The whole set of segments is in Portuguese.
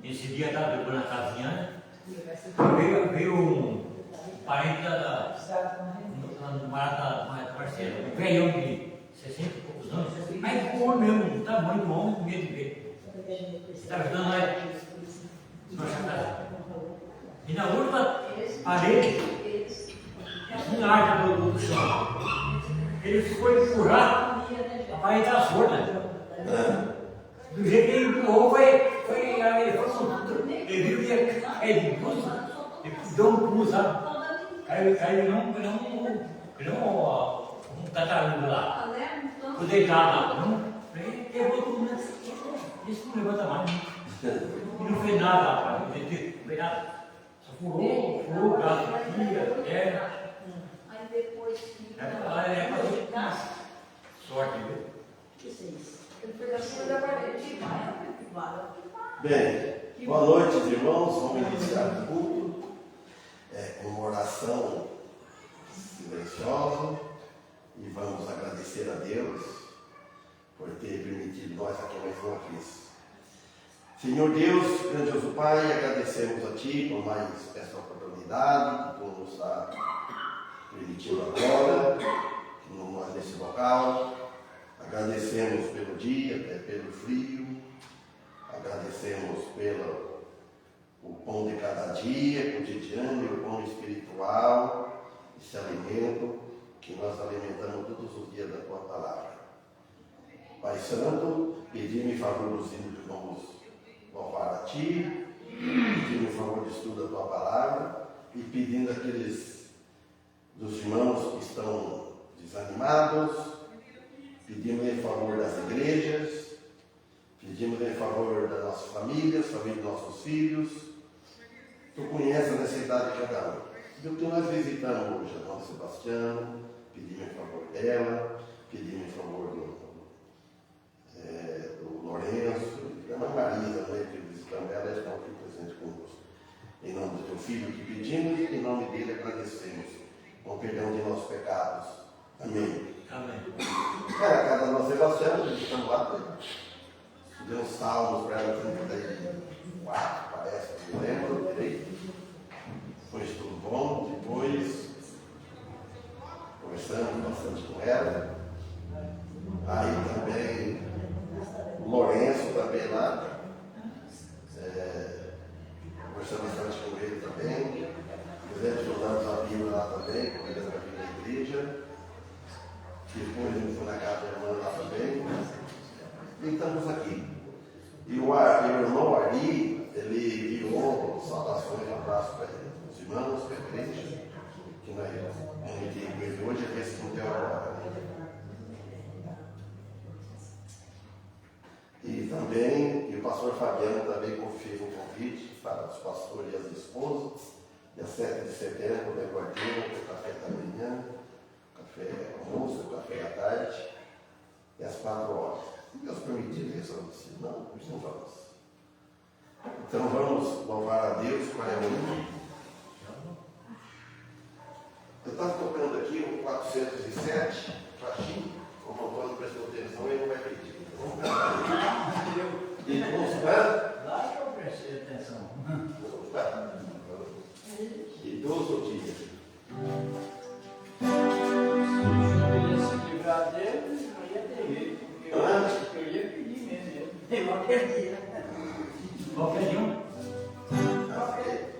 Esse dia estava depois na casinha, né? Veio um parente da parceira, um velhão de 60 e poucos anos. Aí o homem mesmo, o tamanho do homem, com medo de ver. Estava ajudando nós nossa casa. E na última parede, um arco do chão. Ele foi empurrar a parede da sorda. Do jeito que ele empurrou, ele viu que ia cair de bruxa, ele deu um pulo, sabe? Caiu um tartaruga lá. Foi deitado lá. Ele quebrou tudo, né? Isso não levanta mais. E não fez nada, rapaz. Não fez nada. Só furou o braço aqui, a perna. Aí depois. Sorte, viu? Ele fez assim da parede. Bem, boa noite, irmãos. Vamos iniciar o culto com uma oração silenciosa e vamos agradecer a Deus por ter permitido nós aqui mais uma vez. Senhor Deus, grandioso Pai, agradecemos a Ti por mais esta oportunidade que Tu nos está permitindo agora, nesse local. Agradecemos pelo dia, pelo frio, agradecemos pelo o pão de cada dia, cotidiano, e o pão espiritual, esse alimento que nós alimentamos todos os dias da Tua Palavra. Pai Santo, pedimos em favor dos hinos que vamos louvar a Ti, pedimos em favor do estudo da Tua Palavra e pedindo aqueles dos irmãos que estão desanimados, pedimos em favor das igrejas, pedimos em favor das nossas famílias, família dos nossos filhos. Tu conheces a necessidade de cada um. E o que nós visitamos hoje, a Dona Sebastiana, pedimos em favor dela, pedimos em favor do Lourenço, da Ana Maria também, que visitamos ela, estão aqui presentes conosco. Em nome do Teu Filho que pedimos, e em nome dele agradecemos, com perdão de nossos pecados. Amém. Amém. A casa da Dona Sebastiana, a gente estamos lá, deu uns salmos para ela, 34, parece, não lembro direito. Foi tudo bom, depois conversamos bastante com ela. Aí também o Lourenço também lá, conversamos bastante com ele também. Estudamos a Bíblia lá também, com ele na vida da igreja. Depois ele foi na casa da irmã lá também. E estamos aqui. E o irmão Ari, ele enviou saudações, um abraço para os irmãos, para a igreja, que nós emitimos hoje, é esse não tem hora. E também, o pastor Fabiano também fez um convite para os pastores e as esposas, dia 7 de setembro, da quartinha, o café da manhã, café almoço, café à tarde, e às 4 horas. Se Deus permitir, resolve. Não, não vamos. Então vamos louvar a Deus com a harmonia. Eu estava tocando aqui o 407, baixinho, como o Antônio prestou atenção, ele não vai pedir. Vamos cantar. E vamos cantar. Lá que eu prestei atenção. Vamos cantar. Idoso dia. Se livrar dele, não ia ter jeito, porque eu ia pedir mesmo. Qualquer dia. Qualquer dia.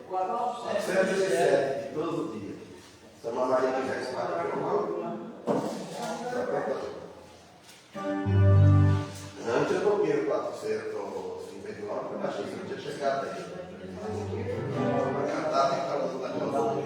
407, todo dia. Se a Maria quiser estar antes eu toquei o 459, eu achei que não tinha chegado aí. Vai cantar, tem que estar usando a mão.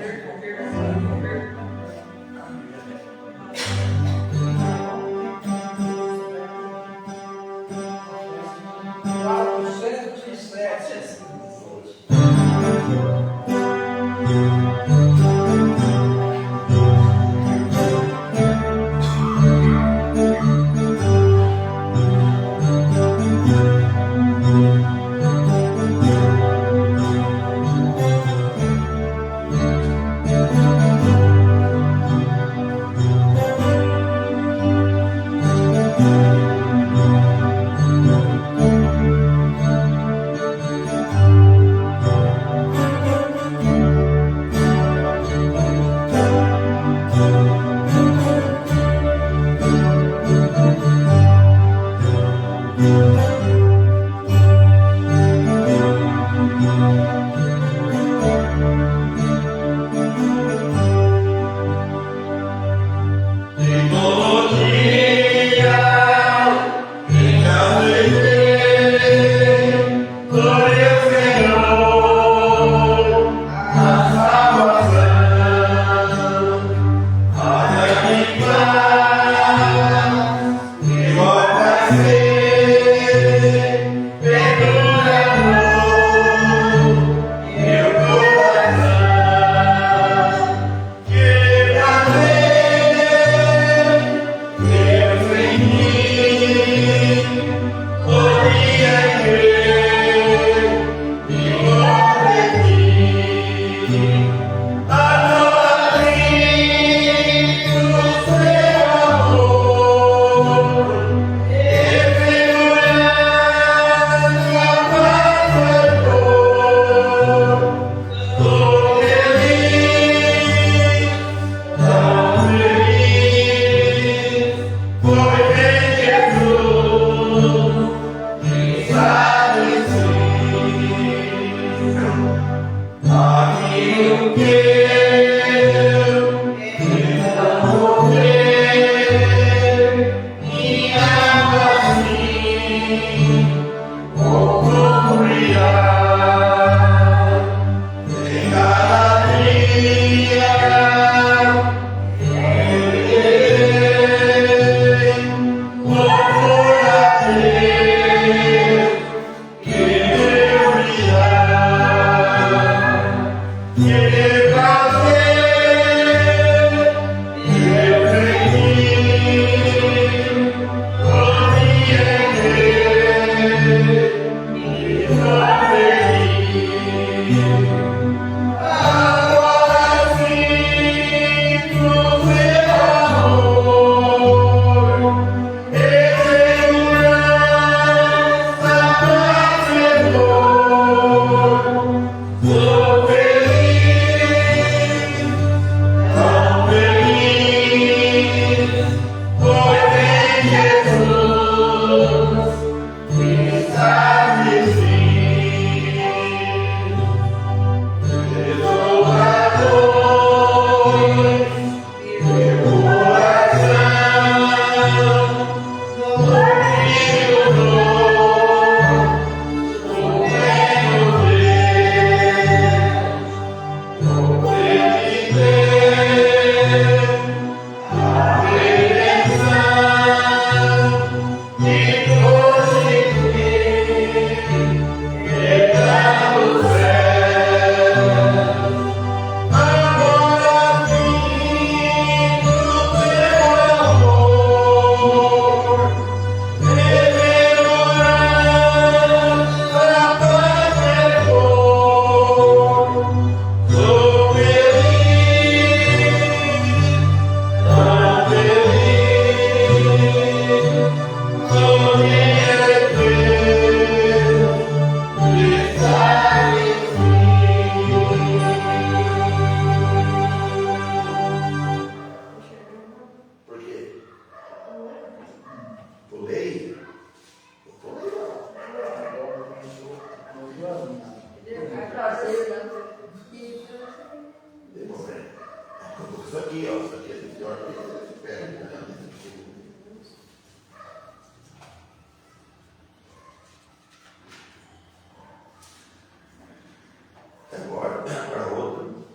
Isso aqui, ó, isso aqui é pior que pega. Agora, para outro.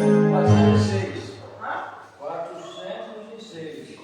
406. 406.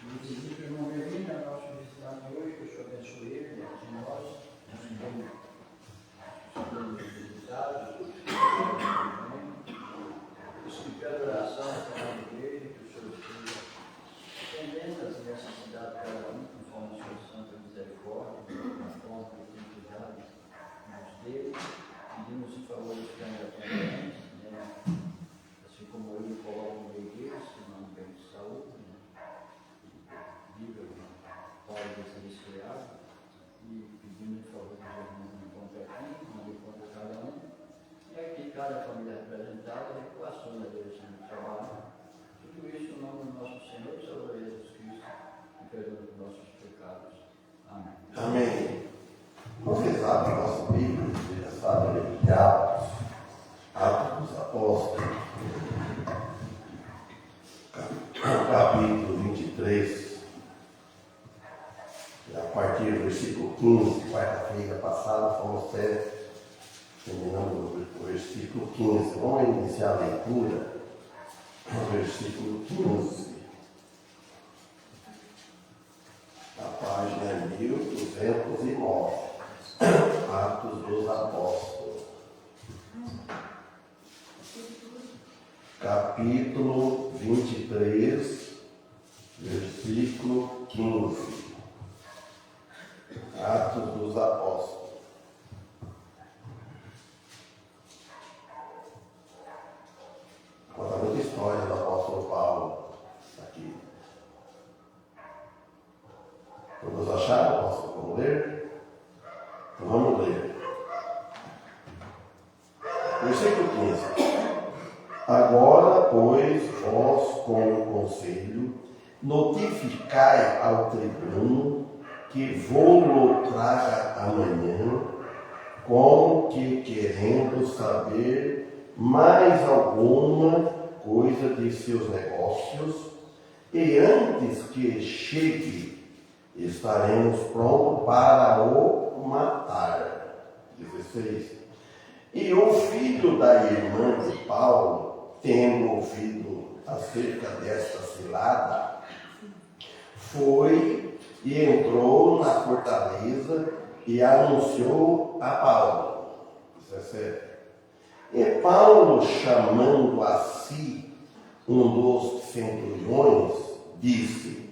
Inclusive, o irmão Melina, nosso visitante hoje, que o Senhor abençoe ele, né, de nós, somos visitados, explicando a oração para a igreja, que o Senhor esteja atendendo as necessidades de cada um, conforme a sua santa misericórdia, conforme o que tem cuidado nos dele, pedimos em favor dos que ainda atendemos, né, assim como ele coloca no meio deles, que não tem saúde, Paulo desresfriado, e pedimos em favor que Jesus nos encontre aqui, nos encontre cada um, e aqui cada família representada, a equação da direção do trabalho, tudo isso em nome do nosso Senhor e Salvador Jesus Cristo, e perdão dos nossos pecados. Amém. Amém. Vocês abrem nosso livro, vocês sabem, de Atos, Atos dos Apóstolos, capítulo 23. A partir do versículo 15, quarta-feira passada, fomos até terminando o versículo 15. Vamos iniciar a leitura no versículo 15, na página 1209, Atos dos Apóstolos, capítulo 23, versículo 15. Atos dos Apóstolos. Conta muita história do apóstolo Paulo aqui. Todos acharam, apóstolo? Vamos ler? Então vamos ler. Versículo vós com o conselho, notificai ao tribuno que vou-lo traga amanhã, com que querendo saber mais alguma coisa de seus negócios, e antes que chegue, estaremos prontos para o matar. 16. E o filho da irmã de Paulo, tendo ouvido acerca desta cilada, foi e entrou na fortaleza e anunciou a Paulo. 17. E Paulo, chamando a si um dos centuriões, disse: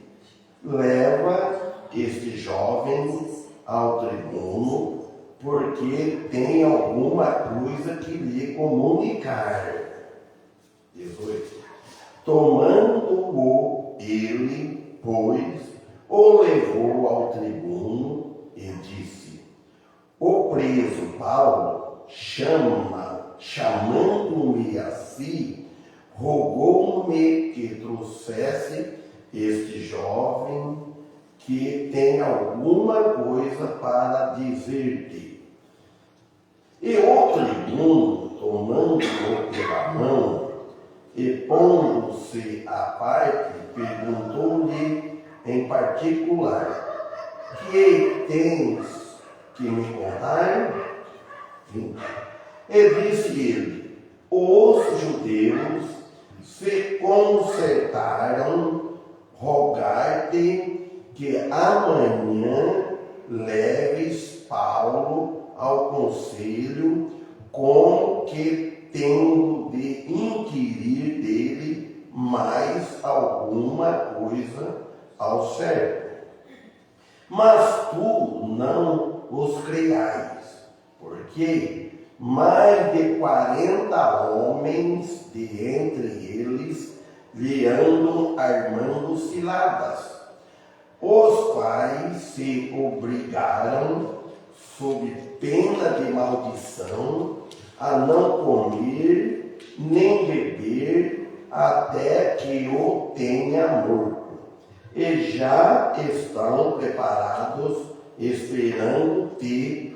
leva este jovem ao tribuno, porque tem alguma coisa que lhe comunicar. 18. Tomando-o ele, pois, o levou ao tribuno e disse: o preso Paulo, chamando-me a si, rogou-me que trouxesse este jovem, que tem alguma coisa para dizer-te. E o tribuno, tomando-o pela mão e pondo-se à parte, perguntou-lhe em particular: que tens que me contar? 20. E disse ele: os judeus se concertaram rogar-te que amanhã leves Paulo ao conselho, com que tendo de inquirir dele mais alguma coisa ao certo. Mas tu não os creiais, porque mais de 40 homens de entre eles lhe andam armando ciladas, os quais se obrigaram, sob pena de maldição, a não comer nem beber até que o tenha morto. E já estão preparados, esperando de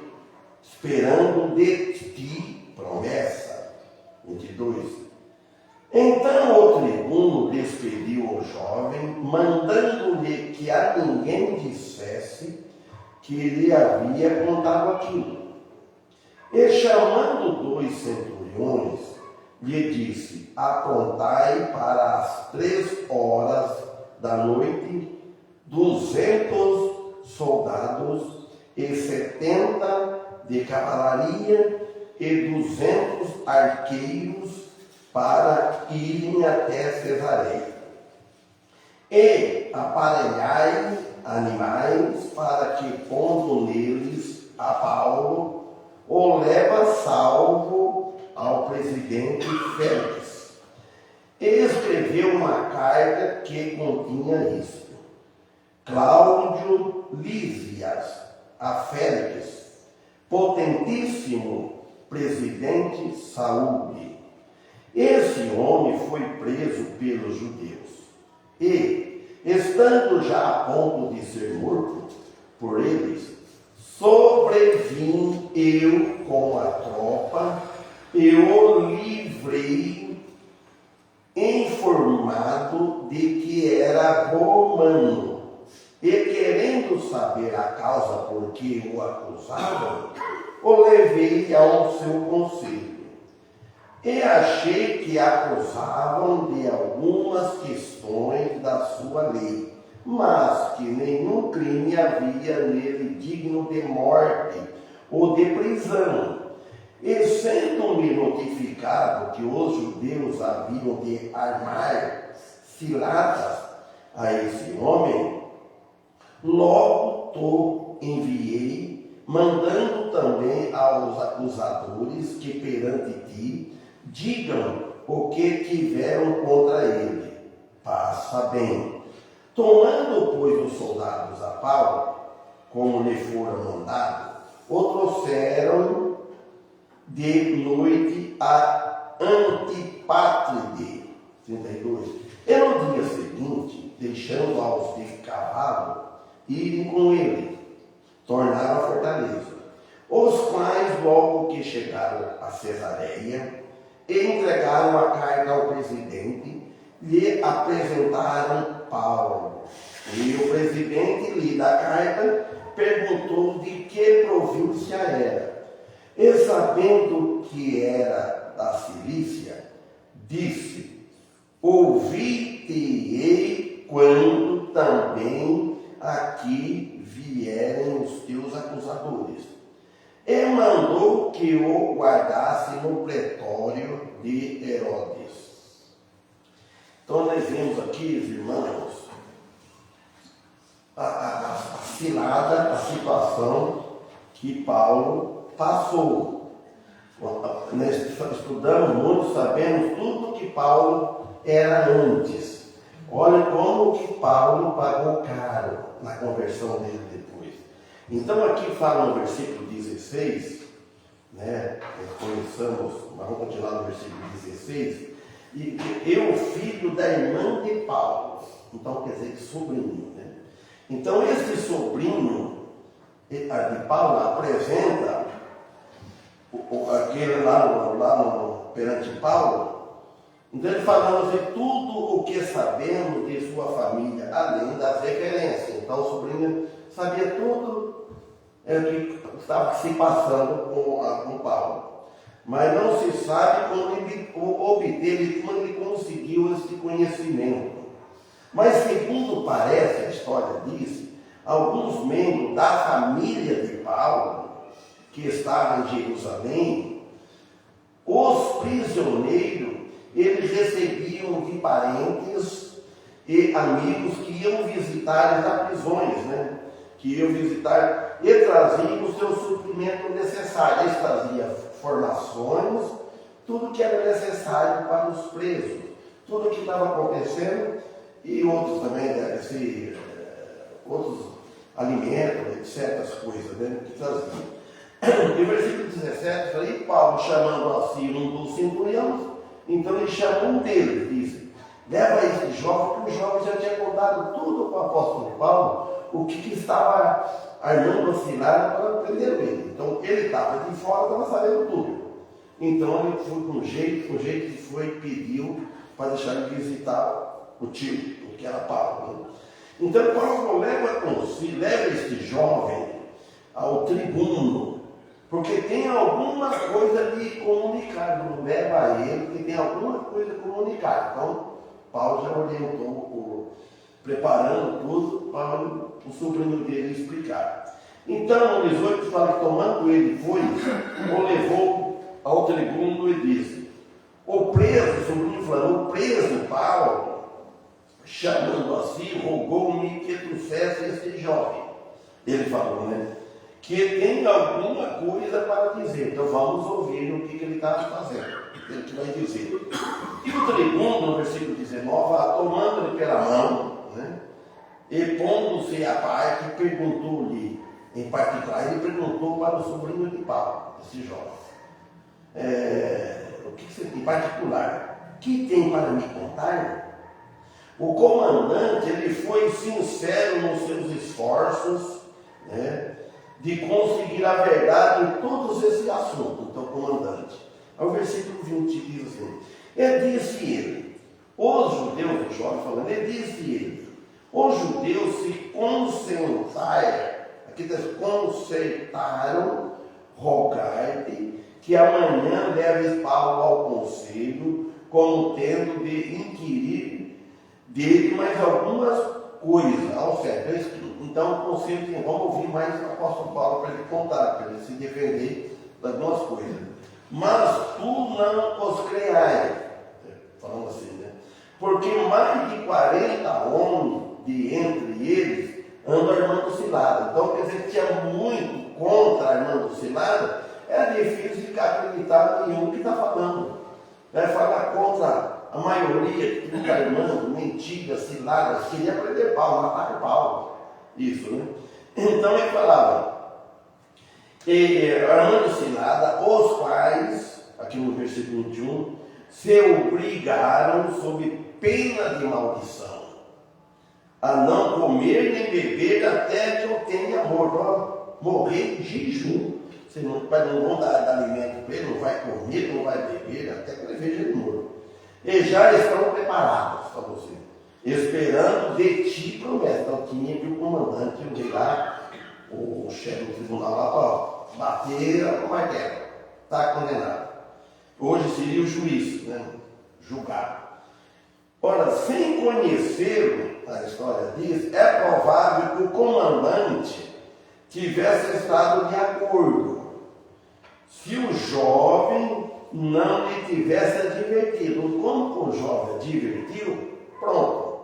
ti promessa. 22. Então o tribuno despediu o jovem, mandando-lhe que a ninguém dissesse que lhe havia contado aquilo. E chamando 2 centuriões, lhe disse: apontai para as 3 horas da noite 200 soldados e 70 de cavalaria e 200 arqueiros para irem até Cesareia. E aparelhai animais para que, pondo neles a Paulo, o leva salvo ao presidente Félix. E escreveu uma carta que continha isto: Cláudio Lísias a Félix, potentíssimo presidente Saúde. Esse homem foi preso pelos judeus e, estando já a ponto de ser morto por eles, sobrevim eu com a tropa e o livrei, informado de que era romano, e querendo saber a causa por que o acusavam, o levei ao seu conselho. E achei que acusavam de algumas questões da sua lei, mas que nenhum crime havia nele digno de morte ou de prisão. E sendo-me notificado que os judeus haviam de armar ciladas a esse homem, logo enviei, mandando também aos acusadores que perante ti digam o que tiveram contra ele. Passa bem. Tomando, pois, os soldados a Paulo, como lhe fora mandado, o trouxeram de noite a Antipátride, 32. E no dia seguinte, deixando aos de cavalo irem com ele, tornaram a fortaleza, os quais, logo que chegaram a Cesareia, entregaram a carta ao presidente, lhe apresentaram Paulo. E o presidente, lida a carta, perguntou de que província era. E sabendo que era da Cilícia, disse: ouvi-te-ei quando também aqui vierem os teus acusadores. E mandou que o guardasse no pretório de Herodes. Então nós vemos aqui, irmãos, a cilada, a situação que Paulo passou. Nós estudamos muito, sabemos tudo que Paulo era antes. Olha como que Paulo pagou caro na conversão dele depois. Então aqui fala no versículo 16, né? Começamos, mas vamos continuar no versículo 16. E eu, filho da irmã de Paulo. Então quer dizer, sobrinho, né? Então esse sobrinho de Paulo apresenta aquele lá perante Paulo. Então ele falando assim, tudo o que sabemos de sua família, além das referências. Então o sobrinho sabia tudo o que estava se passando com Paulo. Mas não se sabe como ele obteve, como ele conseguiu esse conhecimento. Mas segundo parece, a história diz, alguns membros da família de Paulo, que estavam em Jerusalém, os prisioneiros, eles recebiam de parentes e amigos que iam visitar as prisões, né? Que iam visitar e traziam o seu suprimento necessário. Eles traziam formações, tudo que era necessário para os presos, tudo que estava acontecendo, e outros também, deve ser outros alimentos, etc., as coisas, né, que traziam. E o versículo 17, falei, Paulo chamando assim um dos centuriões, então ele chamou um deles, disse, leva esse jovem, porque o jovem já tinha contado tudo para o apóstolo Paulo, o que estava armando a cilada para prender ele. Então ele estava de fora, estava sabendo tudo. Então ele foi com jeito que foi, pediu para deixar ele visitar o tio, que era Paulo. Né? Então Paulo leva este jovem ao tribuno, porque tem alguma coisa de comunicar, não leva a ele, porque tem alguma coisa de comunicar. Então Paulo já orientou, preparando tudo para o sobrinho dele explicar. Então, no 18 fala que tomando ele foi, o levou ao tribuno e disse, o preso, o sobrinho falou, o preso Paulo, chamando assim, rogou-me que trouxesse este jovem. Ele falou, né? Que tem alguma coisa para dizer. Então vamos ouvir o que ele está fazendo. Ele que vai dizer. E o tribuno, no versículo 19, tomando-lhe pela mão, né? E pondo-se à parte, perguntou-lhe, em particular, ele perguntou para o sobrinho de Paulo, esse jovem. O que você tem em particular? Que tem para me contar? O comandante, ele foi sincero nos seus esforços, né, de conseguir a verdade em todos esses assuntos. Então, comandante. Aí o versículo 20 diz assim, disse ele, os judeus, o jovem falando, disse ele, os judeus se concertaram, rogar-te, que amanhã leves Paulo ao conselho, como tendo de inquirir dele mais algumas coisas, ao certo. Então o conselho tem, vamos ouvir mais o apóstolo Paulo para ele contar, para ele se defender de algumas coisas. Mas tu não os creais, falando assim, né? Porque mais de 40 homens de entre eles andam armando cilada. Então quer dizer que tinha muito contra armando cilada, é difícil ficar acreditado em um que está falando. Vai falar contra a maioria que está armando mentiras, ciladas, queria prender Paulo, matar Paulo. Isso, né? Então ele falava, armando cilada, os quais, aqui no versículo 21, se obrigaram, sob pena de maldição, a não comer nem beber até que eu tenha morto. Ó, morrer de jejum. Você não vão dar alimento para ele, não vai comer, não vai beber, até que ele veja ele morto. E já estão preparados para você, esperando de ti promessa. Então tinha que o comandante ir lá, o chefe do tribunal lá, para bater o martelo. Está condenado. Hoje seria o juiz, né? Julgar. Ora, sem conhecê-lo, a história diz, é provável que o comandante tivesse estado de acordo se o jovem não lhe tivesse advertido. Como o jovem advertiu, pronto.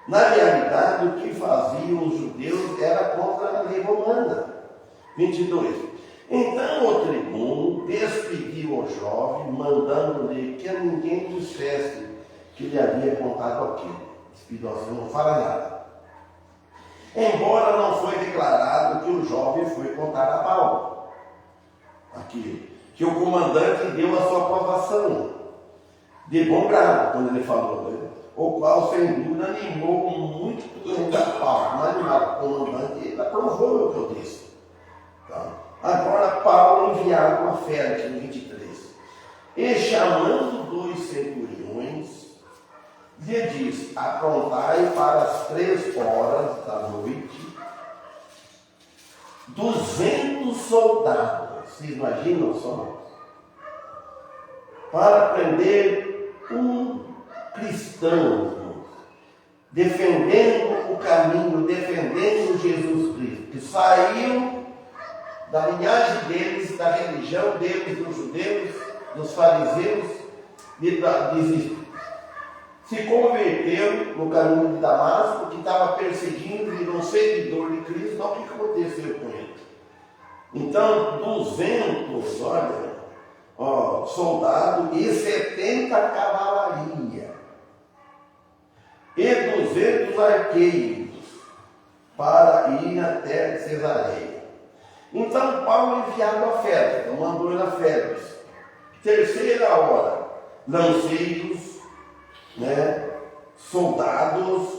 Na realidade, o que faziam os judeus era contra a lei romana. 22. Então o tribuno despediu o jovem, mandando-lhe que a ninguém dissesse que lhe havia contado aquilo. Despediu assim, não fala nada. Embora não foi declarado que o jovem foi contar a Paulo aquilo, que o comandante deu a sua aprovação, de bom grado, quando ele falou, né? O qual, sem dúvida, animou muito ainda Paulo. Mas o comandante ele aprovou o que eu disse. Tá? Agora, Paulo enviado a Félix, no 23, e chamando 2 centuriões, lhe diz: aprontai para as 3 horas da noite 200 soldados. Vocês imaginam só? Para prender um cristão, defendendo o caminho, defendendo Jesus Cristo, que saiu da linhagem deles, da religião deles, dos judeus, dos fariseus, se converteu no caminho de Damasco, que estava perseguindo, virou um seguidor de Cristo. Olha o que aconteceu com ele. Então, 200, olha, soldados e 70 cavalaria, e 200 arqueiros, para ir até Cesareia. Então, Paulo enviado a Félix, mandou ele a Félix. 3ª hora, lanceiros, né, soldados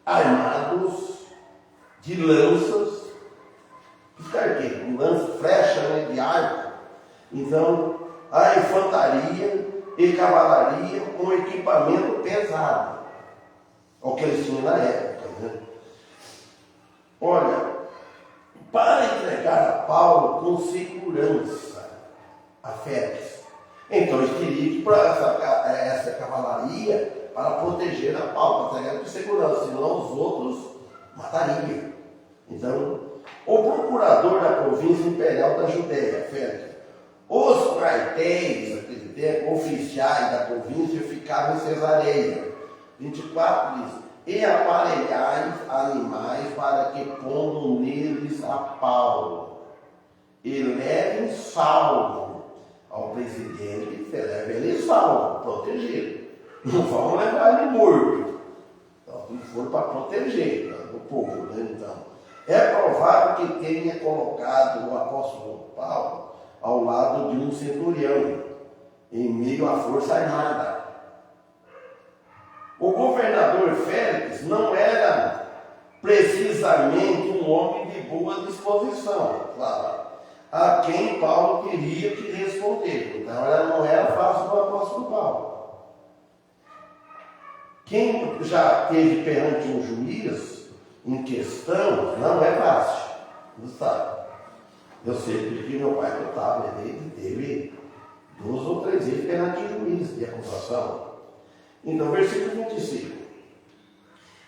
armados de lanças, flecha, né, de arco. Então, a infantaria e cavalaria com equipamento pesado, o que eles tinham na época, né? Olha, para entregar a Paulo com segurança a Félix. Então eles queriam que para essa cavalaria para proteger a Paulo, para entregar com segurança, senão os outros matariam. Então, o procurador da província imperial da Judéia, Félix, os quartéis, naquele tempo, oficiais da província ficavam em Cesareia. 24 diz: e aparelhai animais para que pondo neles a Paulo, e levem salvo ao presidente, leve ele salvo, protegido. Não vão levar ele morto. Então, tudo for para proteger, né, o povo, né? Então, é provável que tenha colocado o apóstolo Paulo ao lado de um centurião, em meio à força armada. O governador Félix não era precisamente um homem de boa disposição, claro, a quem Paulo queria que respondesse. Então, ela não era fácil do apóstolo Paulo. Quem já esteve perante um juiz em questão, não é fácil, não sabe. Eu sei porque meu pai contava, ele teve 2 ou 3 vezes perante o juiz de acusação. Então, versículo 25.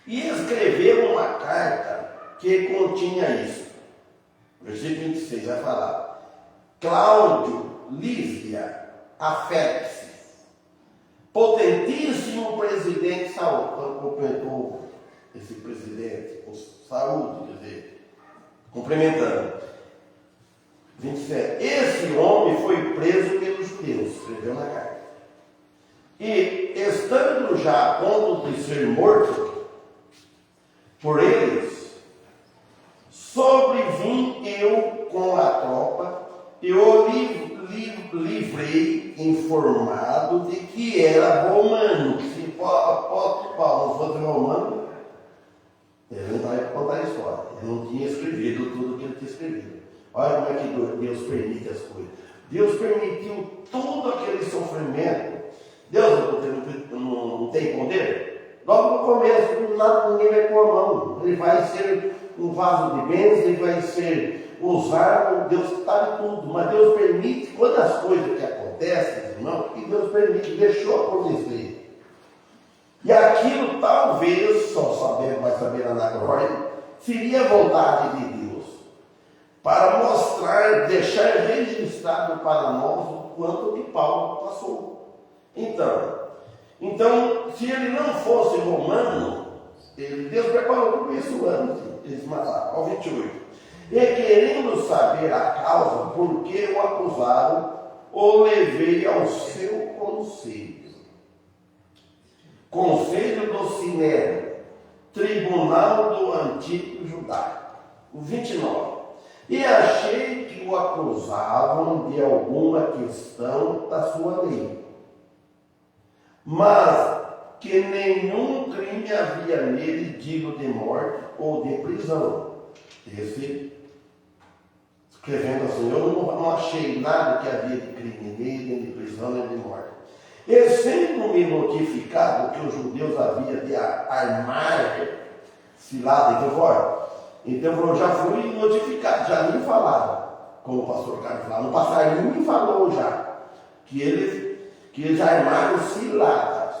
E escreveu uma carta que continha isso. Versículo 26 vai falar: Cláudio Lísia a Félix, potentíssimo presidente Saúl. Então, cumprimentou esse presidente, com saúde, quer dizer, cumprimentando. 27. Esse homem foi preso pelos judeus, escreveu na carta. E, estando já a ponto de ser morto por eles, sobrevim eu com a tropa e o livrei foi informado de que era romano. Se o apóstolo Paulo não fosse romano, ele não vai contar a história. Ele não tinha escrevido tudo o que ele tinha escrevido. Olha como é que Deus permite as coisas. Deus permitiu todo aquele sofrimento. Deus não tem poder? Logo no começo, ninguém vai pôr a mão. Ele vai ser um vaso de bênção, ele vai ser usado. Deus está em tudo. Mas Deus permite, quando as coisas que acontecem, irmão, que Deus permite, deixou acontecer. E aquilo talvez, só vai saber na glória, seria a vontade de Deus, para mostrar, deixar registrado para nós o quanto que Paulo passou. Então, se ele não fosse romano, Deus preparou tudo isso antes, eles mataram, ao 28. E querendo saber a causa, por que o acusaram, o levei ao seu conselho. Conselho do Sinédrio, tribunal do antigo judaico. O 29. E achei que o acusavam de alguma questão da sua lei, mas que nenhum crime havia nele digno de morte ou de prisão. Esse, escrevendo assim, eu não achei nada que havia de crime nele, nem de prisão, nem de morte. E sendo me notificado que os judeus haviam de armar cilada e fora, então eu já fui notificado, já me falaram, como o pastor Carlos falou, no passarinho me falou já, que eles armaram ciladas.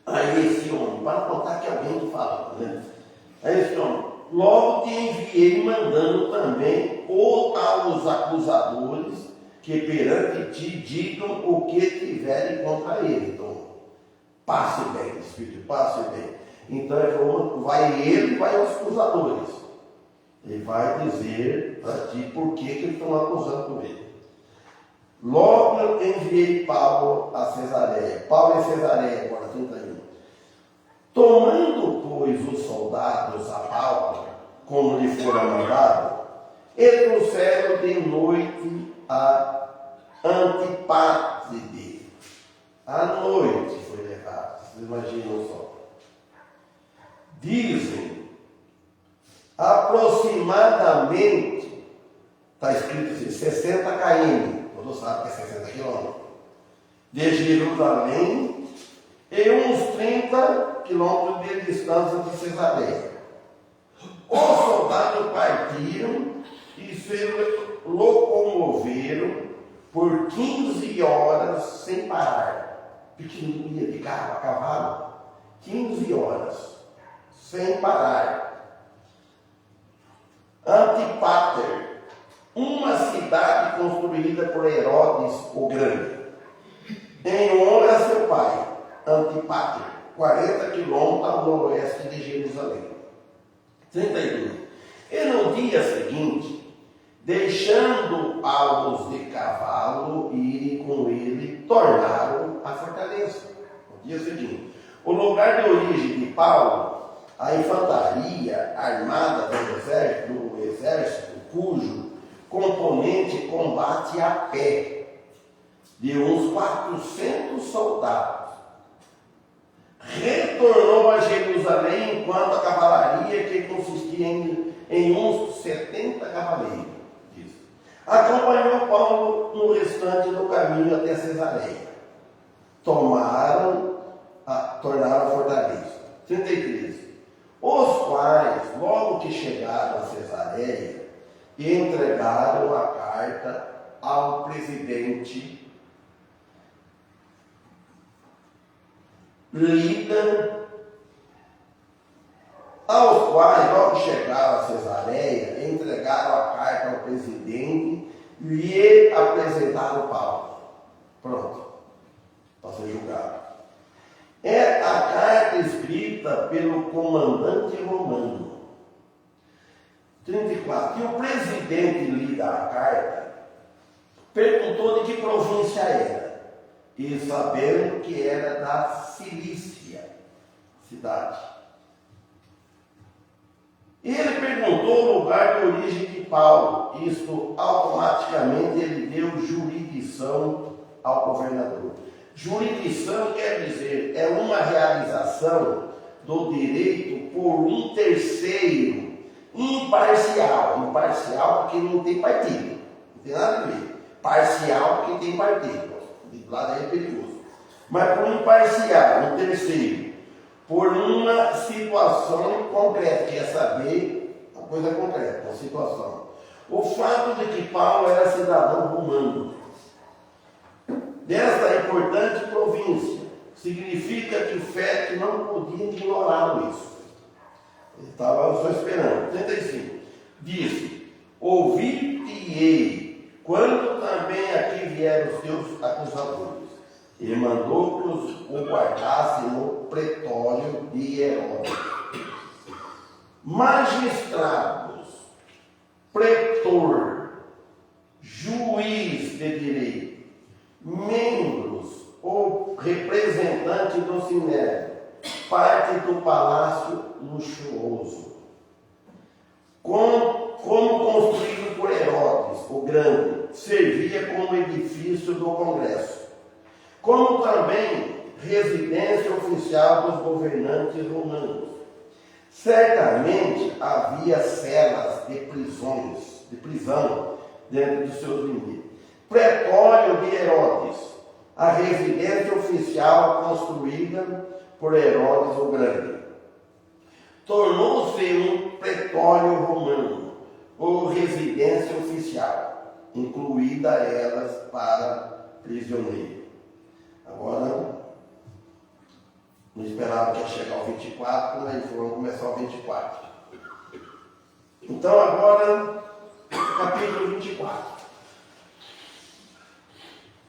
Aí esse homem, para não contar que alguém que falou, né? Aí esse homem, logo te enviei mandando também aos acusadores que perante ti digam o que tiverem contra ele. Então, passe bem, Espírito, passe bem. Então ele falou, vai aos acusadores. Ele vai dizer para ti por que eles estão acusando ele. Logo eu enviei Paulo a Cesareia. Paulo em Cesareia, agora 31. Tomando, pois, os soldados a Paulo, como lhe fora mandado, e trouxeram de noite a Antipátride. À noite foi levado. Vocês imaginam só. Dizem, aproximadamente, está escrito assim, 60 km, todos sabem que é 60 quilômetros, de Jerusalém, e uns 30 quilômetros de distância de Cesareia. Os soldados partiram e se locomoveram por 15 horas sem parar. Pequenininha de carro a cavalo, 15 horas sem parar. Antipater, uma cidade construída por Herodes o Grande, em honra a seu pai. Antipater, 40 quilômetros ao noroeste de Jerusalém. 32. E no dia seguinte, deixando Paulo de cavalo irem com ele, tornaram a fortaleza. No dia seguinte, o lugar de origem de Paulo, a infantaria armada do exército, cujo componente combate a pé, de uns 400 soldados, retornou a Jerusalém enquanto a cavalaria, que consistia em uns 70 cavaleiros, acompanhou Paulo no restante do caminho até Cesareia. Tornaram a fortaleza. 33. Os quais, logo que chegaram a Cesareia, entregaram a carta ao presidente Lida, aos quais, logo chegaram a Cesareia, entregaram a carta ao presidente e lhe apresentaram Paulo. Pronto, para ser julgado. É a carta escrita pelo comandante romano. 34. E o presidente lida a carta, perguntou de que província era, e sabendo que era da Cilícia, cidade. Ele perguntou o lugar de origem de Paulo. Isto automaticamente ele deu jurisdição ao governador. Jurisdição quer dizer, é uma realização do direito por um terceiro, imparcial. Imparcial porque não tem partido, não tem nada a ver. Parcial porque tem partido, de lado aí é perigoso. Mas por imparcial, um terceiro, por uma situação concreta, quer saber uma coisa concreta, uma situação. O fato de que Paulo era cidadão romano desta importante província significa que Félix não podia ignorá-lo isso. Ele estava só esperando. 35. Disse: ouvi-te-ei, quando também aqui vieram os teus acusadores. Ele mandou que o guardasse no pretório de Herodes. Magistrados, pretor, juiz de direito, membros ou representante do sinédrio, parte do palácio luxuoso, como construído por Herodes, o Grande, servia como edifício do Congresso, como também residência oficial dos governantes romanos. Certamente havia celas de prisão dentro dos seus limites. Pretório de Herodes, a residência oficial construída por Herodes o Grande. Tornou-se um pretório romano, ou residência oficial, incluída elas para prisioneiro. Agora, não esperava que ia chegar ao 24, mas vamos começar o 24. Então agora, capítulo 24.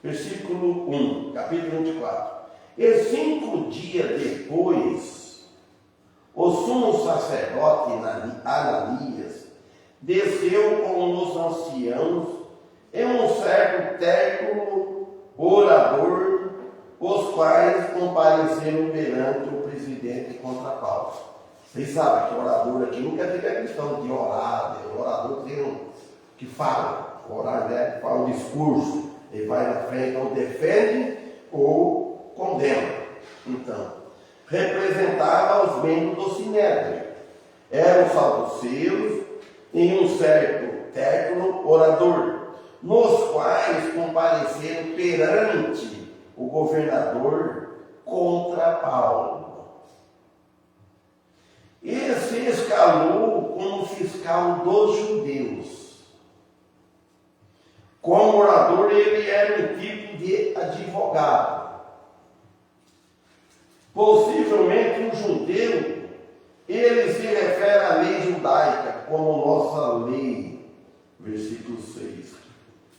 Versículo 1, capítulo 24. E 5 dias depois, o sumo sacerdote Ananias desceu com os anciãos e um certo Tértulo, orador, os quais compareceram perante o presidente contra Paulo. Vocês sabem que orador aqui não quer dizer que é questão de orar, o orador tem um que fala, orar, né? Fala um discurso, ele vai na frente, ou defende ou condena. Então, representava os membros do sinédrio. Eram saduceus e um certo Tértulo, orador, nos quais compareceram perante o governador contra Paulo. E se escalou como fiscal dos judeus. Como orador, ele era um tipo de advogado. Possivelmente um judeu, ele se refere à lei judaica como nossa lei. Versículo 6.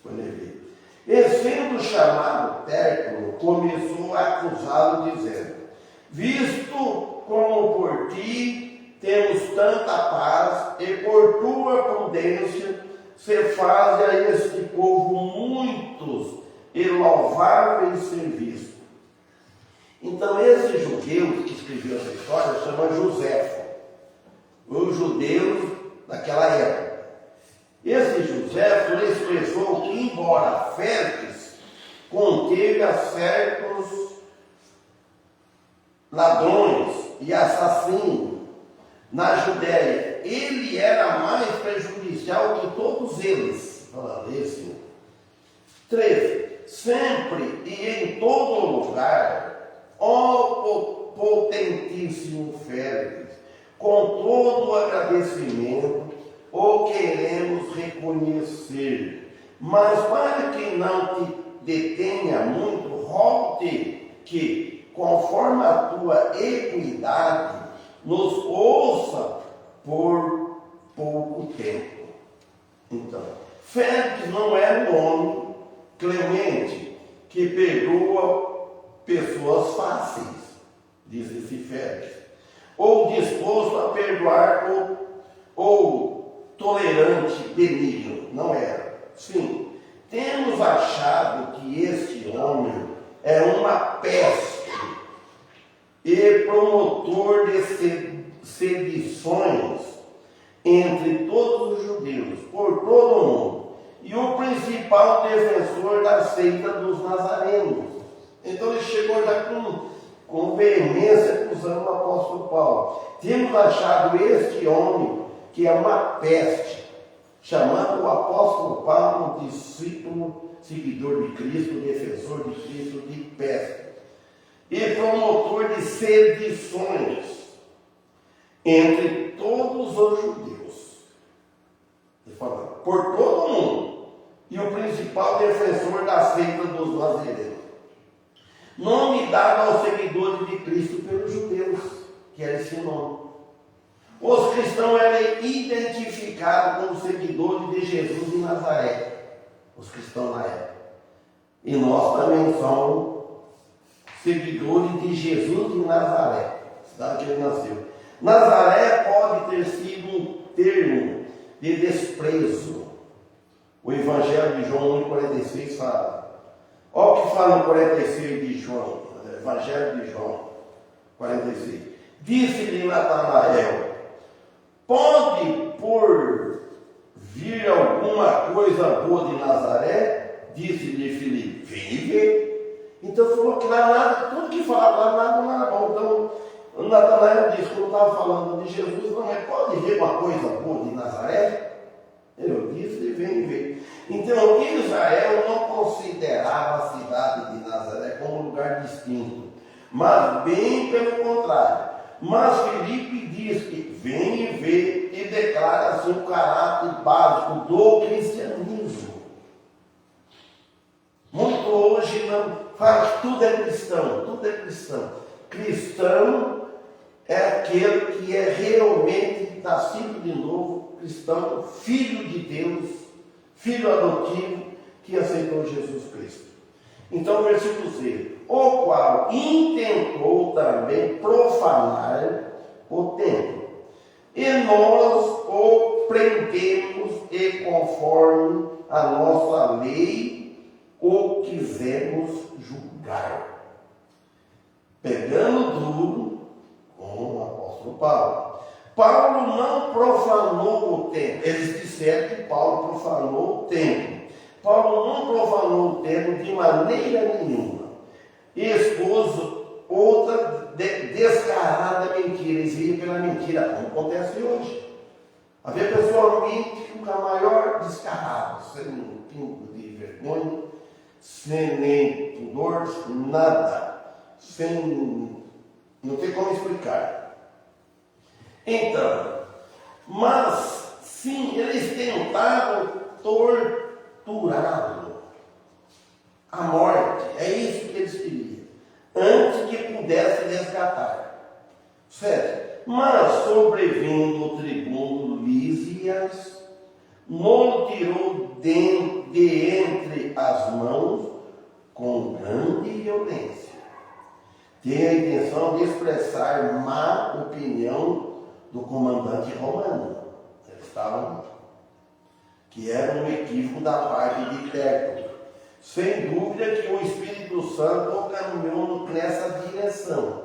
Quando ele vê. E sendo chamado Tértulo, começou a acusá-lo, dizendo: visto como por ti temos tanta paz, e por tua prudência se faz a este povo muitos e louváveis serviços. Então esse judeu que escreveu essa história chama Joséfo, os judeus daquela época. Esse Joséfo expressou que, embora Félix conteve a certos ladrões e assassinos na Judéia, ele era mais prejudicial que todos eles. Falando esse. 3. Sempre e em todo lugar, ó potentíssimo Félix, com todo o agradecimento, o queremos reconhecer. Mas para que não te detenha muito, rogo-te que, conforme a tua equidade, nos ouça por pouco tempo. Então, Félix não é um homem clemente que perdoa pessoas fáceis, diz esse Félix, ou disposto a perdoar ou tolerante, benigno. Não era. Sim, temos achado que este homem é uma peste e promotor de sedições entre todos os judeus, por todo o mundo. E o principal principal defensor da seita dos nazarenos. Então ele chegou já com veemência acusando o apóstolo Paulo. Temos achado este homem, que é uma peste, chamando o apóstolo Paulo um discípulo, seguidor de Cristo, defensor de Cristo, de peste, e promotor de sedições entre todos os judeus. Ele fala, por todo mundo, e o principal defensor da seita dos nazarenos. Nome dado aos seguidores de Cristo pelos judeus, que era esse nome. Os cristãos eram identificados como seguidores de Jesus de Nazaré. Os cristãos na época. E nós também somos seguidores de Jesus de Nazaré, cidade que ele nasceu. Nazaré pode ter sido um termo de desprezo. O Evangelho de João 1,46 fala. Olha o que fala no 46 de João, Evangelho de João 46. Disse-lhe Natanael, pode por vir alguma coisa boa de Nazaré? Disse-lhe Filipe, vem e vê. Então falou que não era nada, tudo que falava lá não era bom. Então Natanael disse, quando estava falando de Jesus, não é, pode vir uma coisa boa de Nazaré? Eu disse, vem e vê. Então Israel não considerava a cidade de Nazaré como um lugar distinto, mas bem pelo contrário. Mas Filipe diz que vem e vê e declara assim o caráter básico do cristianismo. Muito hoje não fala que tudo é cristão, tudo é cristão. Cristão é aquele que é realmente nascido de novo, cristão, filho de Deus, filho adotivo, que aceitou Jesus Cristo. Então, versículo 6. O qual intentou também profanar o templo. E nós o prendemos e conforme a nossa lei o quisemos julgar. Pegando duro com o apóstolo Paulo. Paulo não profanou o templo. Eles disseram que Paulo profanou o templo. Paulo não profanou o templo de maneira nenhuma. E expôs outra descarada mentira. Eles iam pela mentira, como acontece hoje. Havia pessoa mente com a maior descarada, sem um pingo de vergonha, sem nem pudor, nada. Não tem como explicar. Então, mas sim, eles tentavam torturá-lo à morte. É isso que eles queriam, antes que pudesse resgatar. Certo? Mas sobrevindo o tribuno Lísias, não tirou de entre as mãos com grande violência. Tem a intenção de expressar má opinião do comandante romano. Eles estavam, que era um equívoco da parte de Tértulo. Sem dúvida que o Espírito Santo caminhou nessa direção.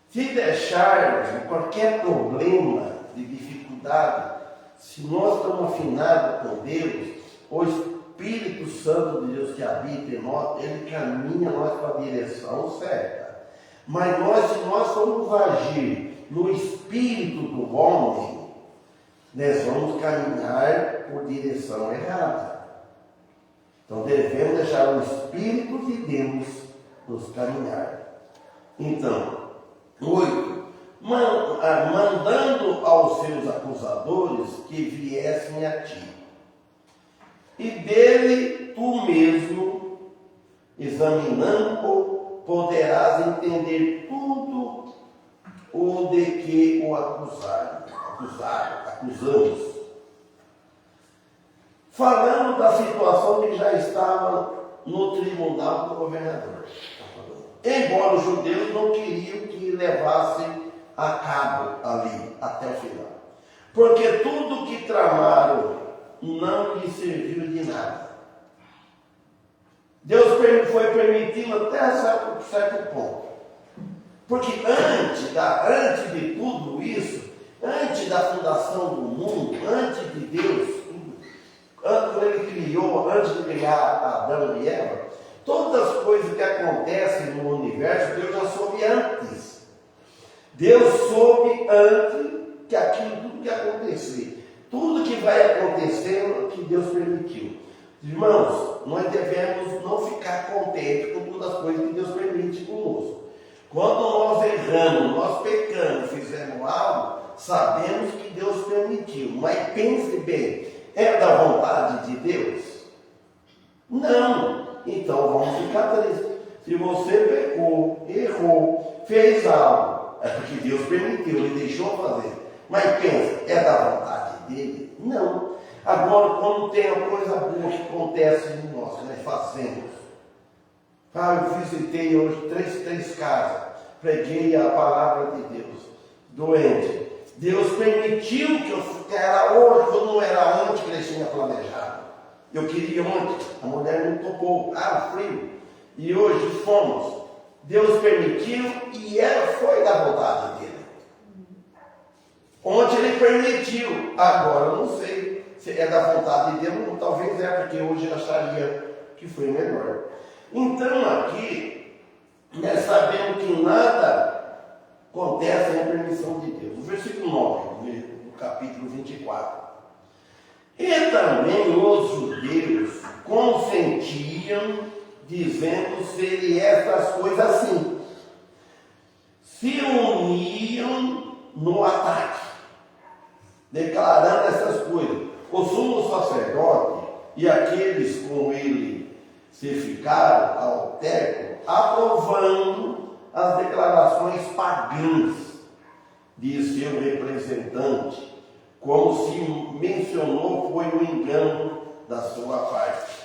Se deixar qualquer problema de dificuldade, se nós estamos afinados com Deus, o Espírito Santo de Deus que habita em nós, ele caminha nós para a direção certa. Mas se nós formos agir no espírito do homem, nós vamos caminhar por direção errada. Então devemos deixar o Espírito de Deus nos caminhar. Então, 8. Mandando aos seus acusadores que viessem a ti. E dele tu mesmo, examinando-o, poderás entender tudo o de que o acusamos. Falando da situação que já estava no tribunal do governador. Embora os judeus não queriam que levassem a cabo ali, até o final. Porque tudo que tramaram não lhe serviu de nada. Deus foi permitindo até certo ponto. Porque antes de tudo isso, antes da fundação do mundo, antes de Deus, quando ele criou, antes de criar Adão e Eva, todas as coisas que acontecem no universo, Deus já soube antes. Deus soube antes que aquilo, tudo que acontecer. Tudo que vai acontecendo que Deus permitiu. Irmãos, nós devemos não ficar contentes com todas as coisas que Deus permite conosco. Quando nós erramos, nós pecamos, fizemos algo, sabemos que Deus permitiu. Mas pense bem, é da vontade de Deus? Não. Então vamos ficar tristes. Se você pecou, errou, fez algo, é porque Deus permitiu, Ele deixou fazer. Mas pensa, é da vontade dele? Não. Agora, quando tem uma coisa boa que acontece em nós, nós fazemos. Eu visitei hoje três casas, preguei a palavra de Deus, doente. Deus permitiu que eu era hoje, eu não era antes que ele tinha planejado. Eu queria ontem, a mulher não topou, frio. E hoje fomos. Deus permitiu e foi da vontade dele. Ontem ele permitiu, agora eu não sei se é da vontade dele, ou talvez porque hoje eu acharia que foi melhor. Então aqui, nós sabemos que nada acontece sem a permissão de Deus. O versículo 9, do capítulo 24. E também os judeus consentiam, dizendo-se estas coisas assim, se uniam no ataque, declarando essas coisas. O sumo sacerdote e aqueles com ele se ficaram ao teto, aprovando as declarações pagãs de seu representante, como se mencionou foi o engano da sua parte.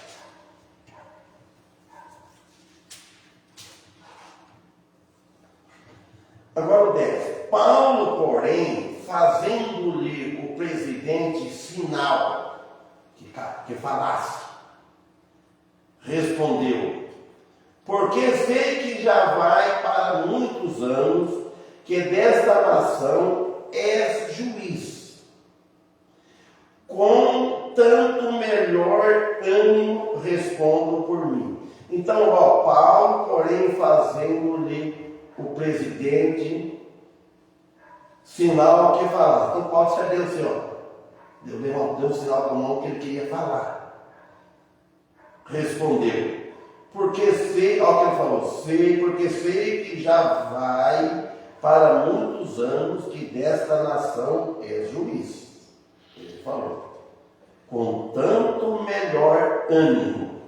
Agora o 10. Paulo, porém, fazendo-lhe o presidente sinal que falasse, respondeu: porque sei que já vai para muitos anos que desta nação és juiz, com tanto melhor ânimo respondo por mim. Então, Paulo, porém, fazendo-lhe o presidente sinal que falar. Então Paulo se deu assim, Deus deu um sinal com a mão que ele queria falar. Respondeu: porque sei, olha o que ele falou, porque sei que já vai para muitos anos que desta nação é juiz. Ele falou: com tanto melhor ânimo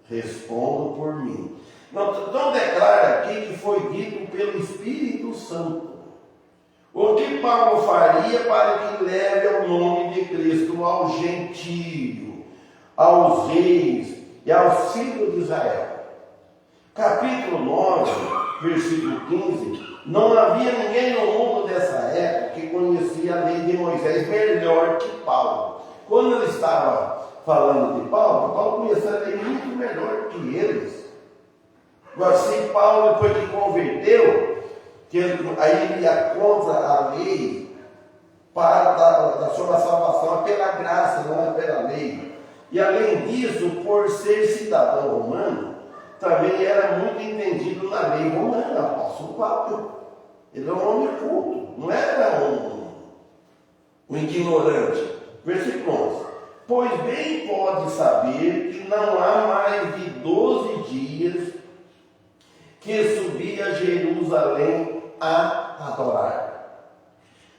respondo por mim. Então declara aqui que foi dito pelo Espírito Santo. O que Paulo faria para que leve o nome de Cristo ao gentio, aos reis e aos filhos de Israel. Capítulo 9, versículo 15. Não havia ninguém no mundo dessa época que conhecia a lei de Moisés melhor que Paulo. Quando ele estava falando de Paulo, Paulo conhecia a lei muito melhor que eles. Agora, se Paulo, depois que converteu, aí ele ia contra a lei sobre a salvação, é pela graça, não é pela lei. E além disso, por ser cidadão romano, também era muito entendido na lei romana. O apóstolo Paulo, ele era um homem culto, não era um ignorante. Versículo 11. Pois bem pode saber que não há mais de 12 dias que subi a Jerusalém a adorar.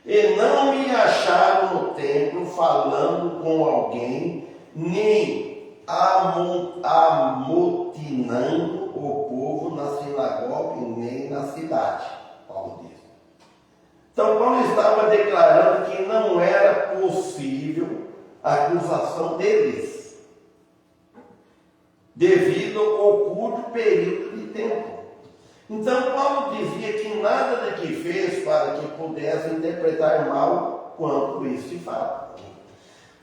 E não me acharam no templo falando com alguém, nem amotinando o povo na sinagoga, nem na cidade. Paulo diz. Então Paulo estava declarando que não era possível a acusação deles, devido ao curto período de tempo. Então Paulo dizia que nada do que fez para que pudesse interpretar mal quanto este fato.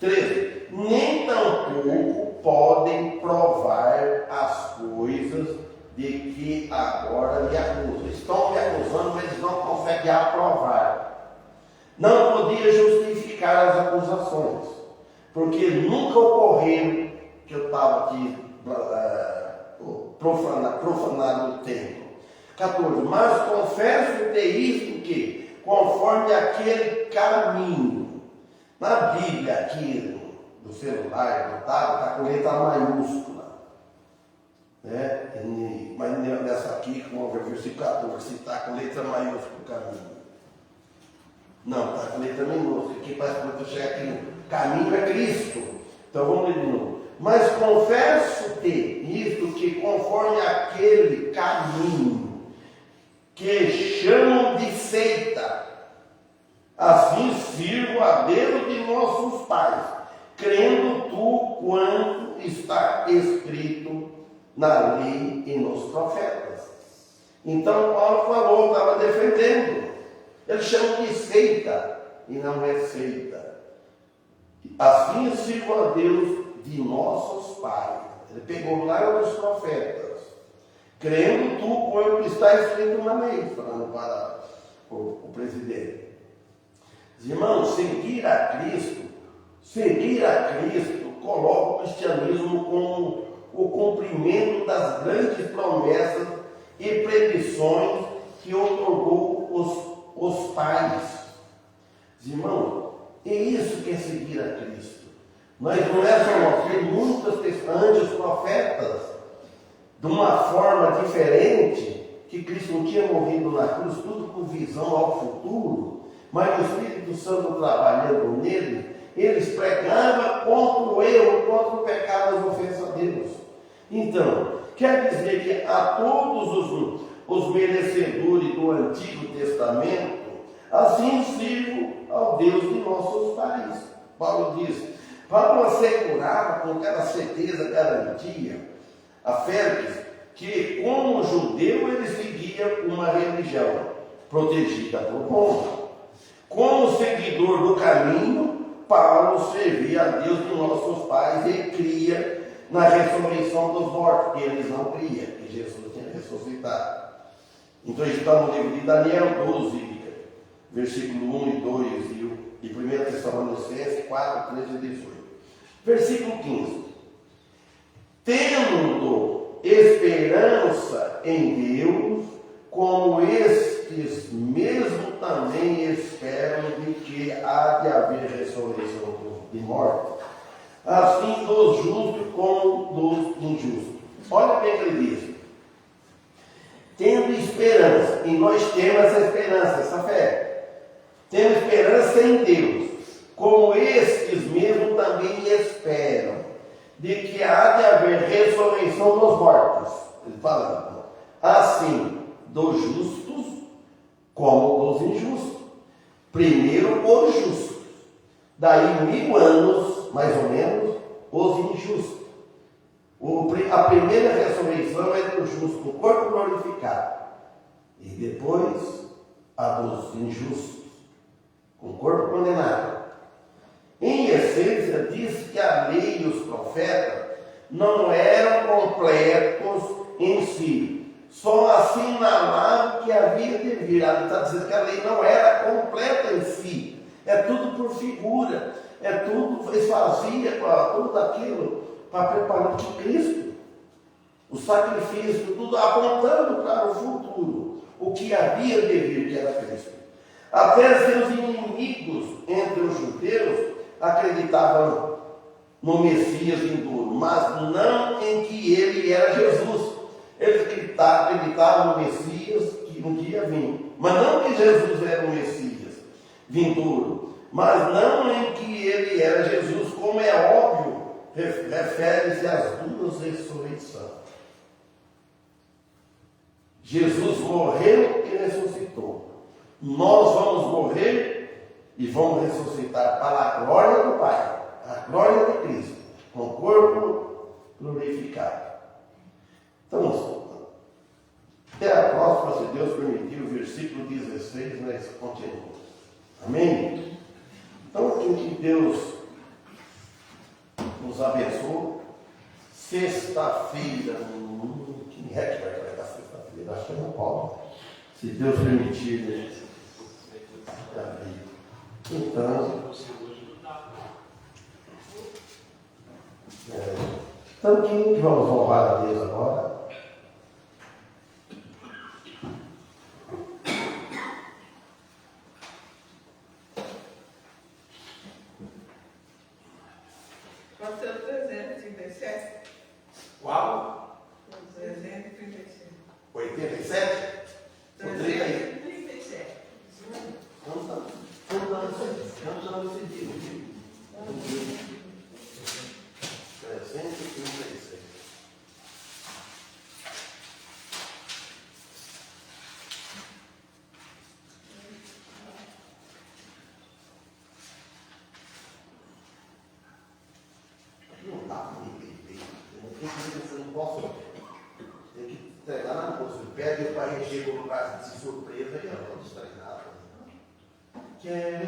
13. Nem tampouco podem provar as coisas de que agora me acusam. Estão me acusando, mas eles não conseguem aprovar. Não podia justificar as acusações, porque nunca ocorreu que eu estava aqui profanado o templo. 14. Mas confesso-te isto que, conforme aquele caminho, na Bíblia aqui, do celular, do tablet, está com letra maiúscula. Né? Mas nessa aqui, com o versículo 14, está com letra maiúscula o caminho. Não, está com letra minúscula. Aqui parece que quando chega aqui, o caminho é Cristo. Então vamos ler de novo. Mas confesso-te isto que, conforme aquele caminho que chamam de seita, assim sirvo a Deus de nossos pais, crendo tu quanto está escrito na lei e nos profetas. Então Paulo falou, estava defendendo. Eles chamam de seita e não é seita. Assim sirvo a Deus de nossos pais. Ele pegou lá dos profetas, crendo tu quanto está escrito na lei, falando para o presidente. Irmãos, seguir a Cristo coloca o cristianismo como o cumprimento das grandes promessas e predições que otorgou os pais. Irmãos, é isso que é seguir a Cristo. Nós não é só nós, tem muitas pessoas, anjos, profetas, de uma forma diferente, que Cristo não tinha morrido na cruz, tudo com visão ao futuro, mas o Espírito Santo trabalhando nele, eles pregavam contra o erro, contra o pecado, as ofensas a Deus. Então, quer dizer que a todos os merecedores do Antigo Testamento, assim sirvo ao Deus de nossos pais. Paulo diz, Paulo assegurava com aquela certeza, garantia, a Félix, que como judeu ele seguia uma religião protegida por Roma. Como seguidor do caminho, Paulo servia a Deus de nossos pais e cria na ressurreição dos mortos, que eles não criam, que Jesus tinha ressuscitado. Então está no livro de Daniel 12, versículo 1 e 2, e 1 Tessalonicenses 4, 13 e 18. Versículo 15. Tendo esperança em Deus, como estes mesmo também esperam de que há de haver ressurreição de mortos, assim dos justos como dos injustos. Olha bem o que ele diz. Tendo esperança, e nós temos essa esperança, essa fé. Temos esperança em Deus, como estes mesmo também esperam, de que há de haver ressurreição dos mortos. Ele fala, assim, dos justos como dos injustos. Primeiro os justos, daí 1000 anos, mais ou menos, os injustos. A primeira ressurreição é do justo, o corpo glorificado, e depois a dos injustos, com o corpo condenado. Em essência, diz que a lei e os profetas não eram completos em si, só assinalavam que havia de vir. Ele está dizendo que a lei não era completa em si, é tudo por figura, é tudo, eles faziam tudo aquilo para preparar para Cristo, o sacrifício, tudo apontando para o futuro, o que havia de vir, que era Cristo. Até seus inimigos entre os judeus acreditavam no Messias vindouro, mas não em que ele era Jesus. Eles acreditavam no Messias que um dia vinha, mas não que Jesus era o Messias vindouro, mas não em que ele era Jesus, como é óbvio, refere-se às duas ressurreições. Jesus morreu e ressuscitou. Nós vamos morrer e vamos ressuscitar para a glória do Pai, a glória de Cristo, com o corpo glorificado. Então, até a próxima, se Deus permitir, o versículo 16, nós continuamos. Amém? Então, que Deus nos abençoe. Sexta-feira, quem é que vai pregar sexta-feira? Acho que é não pode. Se Deus permitir, né? Então, Então, quem que vamos honrar a Deus agora? Pode ser o 337. Qual? O 337. 87? O 30 aí. 337. Vamos lá. Vamos lá no sentido. 336. Não dá para me beber. Eu não posso. Tem que treinar na moça. Pede o pai chega no lugar de surpresa e eu não vou treinar. Yeah.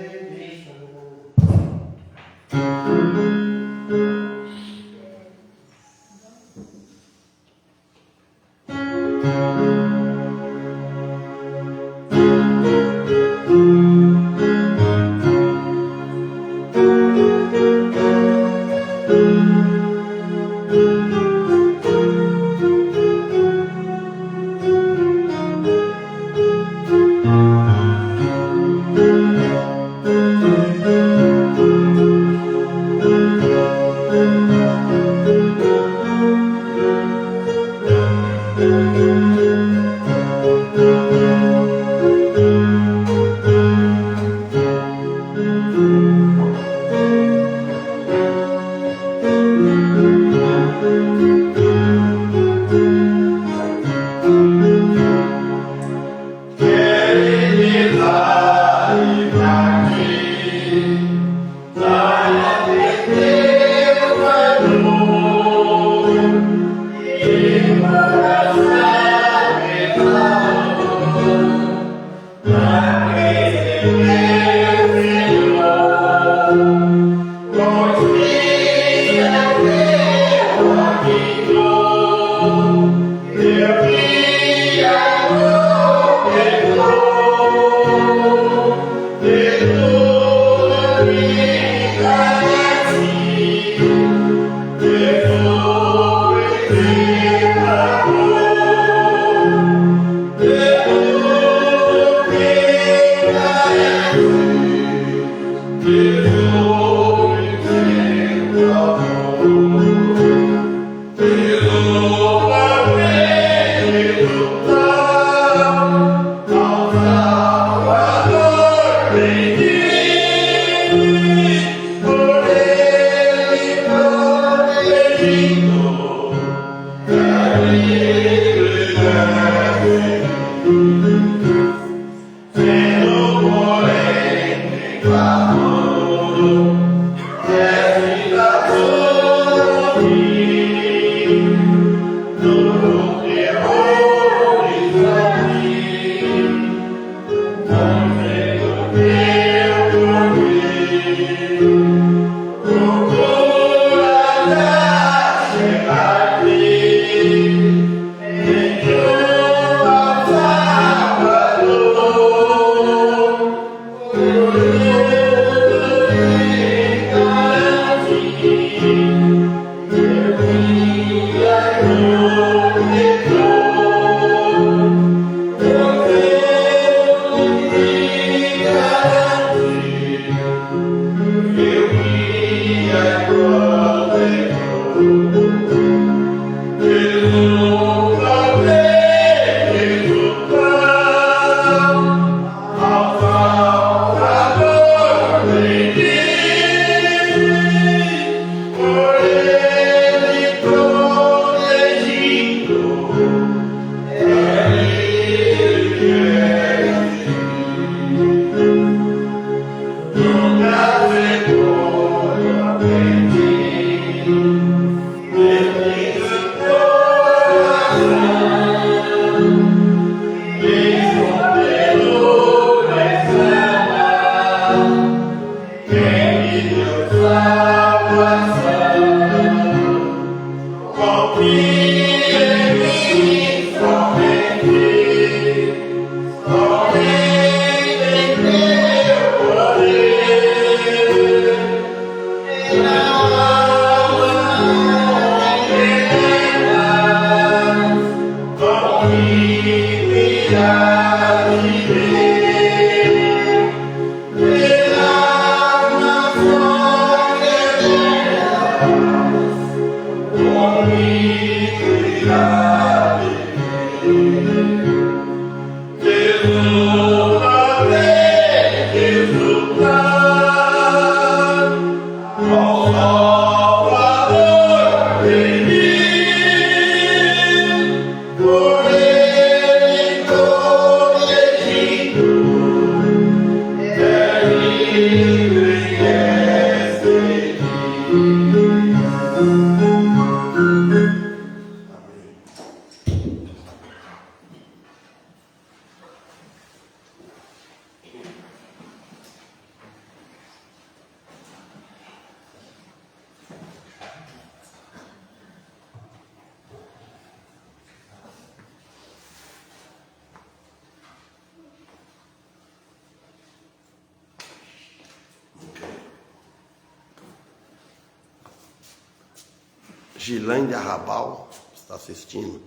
Gilândia Rabal está assistindo.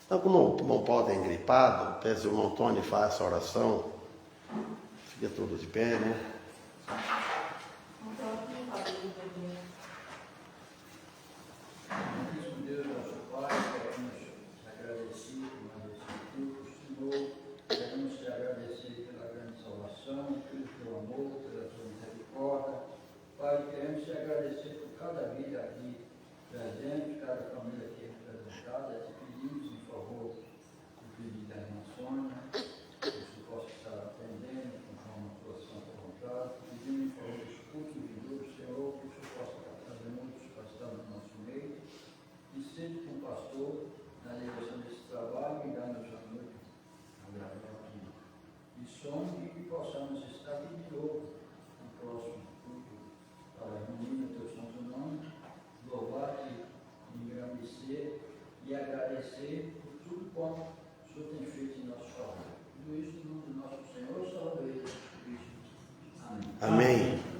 Então, como o irmão Paulo é engripado, peço o irmão Tony faça a oração. Fica todos de pé, né? Mesmo Deus, nosso Pai, queremos agradecer por mais esse culto, Senhor. Queremos te agradecer pela grande salvação, pelo teu amor, pela tua misericórdia. Pai, queremos te agradecer por cada vida aqui presente, cada família aqui representada. Te pedimos em favor do pedido da irmã Sônia, que você possa estar atendendo conforme a tua santa vontade. Te pedimos em favor dos cultos vindouros, Senhor, que você possa estar trazendo muitos para estar no nosso meio. E sempre com o pastor na direção desse trabalho e dá-nos a noite agradável e sonho e que possamos estar aqui de novo no próximo culto para reunir o teu santo nome, louvar-te, engrandecer e agradecer por tudo quanto o Senhor tem feito em nosso favor. Tudo isso no nome do nosso Senhor e Salvador Jesus Cristo. Amém. Amém.